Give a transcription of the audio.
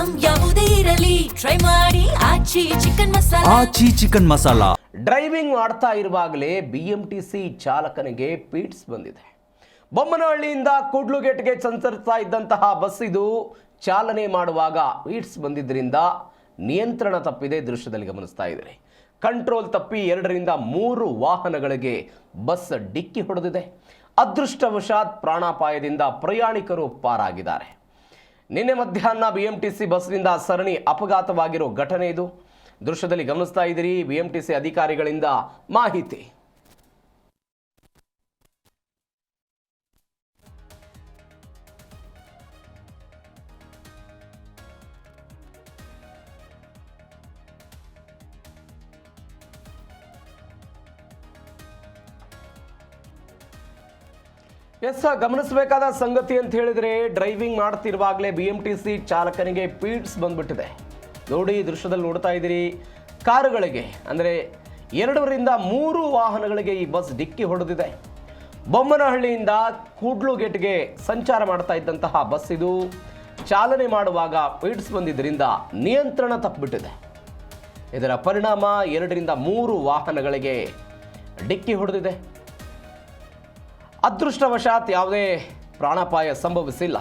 Item ಯಾವುದೇ ಇರಲಿ try ಮಾಡಿ ಆಚಿ ಚಿಕನ್ ಮಸಾಲಾ. ಡ್ರೈವಿಂಗ್ ಮಾಡ್ತಾ ಇರುವಾಗಲೇ BMTC ಚಾಲಕನಿಗೆ ಪೀಟ್ಸ್ ಬಂದಿದೆ. ಬೊಮ್ಮನಹಳ್ಳಿಯಿಂದ ಕೂಡ್ಲುಗೇಟ್ಗೆ ಸಂಚರಿಸ್ತಾ ಇದ್ದಂತಹ ಬಸ್ ಇದು ಚಾಲನೆ ಮಾಡುವಾಗ ಪೀಟ್ಸ್ ಬಂದಿದ್ದರಿಂದ ನಿಯಂತ್ರಣ ತಪ್ಪಿದೆ. ದೃಶ್ಯದಲ್ಲಿ ಗಮನಿಸ್ತಾ ಇದ್ದೀರಿ. ಕಂಟ್ರೋಲ್ ತಪ್ಪಿ 2ರಿಂದ 3 ವಾಹನಗಳಿಗೆ ಬಸ್ ಡಿಕ್ಕಿ ಹೊಡೆದಿದೆ. ಅದೃಷ್ಟವಶಾತ್ ಪ್ರಾಣಾಪಾಯದಿಂದ ಪ್ರಯಾಣಿಕರು ಪಾರಾಗಿದ್ದಾರೆ. ನಿನ್ನೆ ಮಧ್ಯಾಹ್ನ BMTC ಬಸ್ನಿಂದ ಸರಣಿ ಅಪಘಾತವಾಗಿರೋ ಘಟನೆ ಇದು. ದೃಶ್ಯದಲ್ಲಿ ಗಮನಿಸ್ತಾ ಇದ್ದೀರಿ. BMTC ಅಧಿಕಾರಿಗಳಿಂದ ಮಾಹಿತಿ. ಗಮನಿಸಬೇಕಾದ ಸಂಗತಿ ಅಂತ ಹೇಳಿದ್ರೆ, ಡ್ರೈವಿಂಗ್ ಮಾಡ್ತಿರುವಾಗಲೇ BMTC ಚಾಲಕನಿಗೆ ಪೀಟ್ಸ್ ಬಂದ್ಬಿಟ್ಟಿದೆ. ನೋಡಿ, ದೃಶ್ಯದಲ್ಲಿ ನೋಡ್ತಾ ಇದ್ದೀರಿ. ಕಾರುಗಳಿಗೆ ಅಂದರೆ 2ರಿಂದ 3 ವಾಹನಗಳಿಗೆ ಈ ಬಸ್ ಡಿಕ್ಕಿ ಹೊಡೆದಿದೆ. ಬೊಮ್ಮನಹಳ್ಳಿಯಿಂದ ಕೂಡ್ಲುಗೇಟ್ಗೆ ಸಂಚಾರ ಮಾಡ್ತಾ ಇದ್ದಂತಹ ಬಸ್ ಇದು ಚಾಲನೆ ಮಾಡುವಾಗ ಪೀಟ್ಸ್ ಬಂದಿದ್ದರಿಂದ ನಿಯಂತ್ರಣ ತಪ್ಪಿಬಿಟ್ಟಿದೆ. ಇದರ ಪರಿಣಾಮ 2ರಿಂದ 3 ವಾಹನಗಳಿಗೆ ಡಿಕ್ಕಿ ಹೊಡೆದಿದೆ. ಅದೃಷ್ಟವಶಾತ್ ಯಾವುದೇ ಪ್ರಾಣಾಪಾಯ ಸಂಭವಿಸಿಲ್ಲ.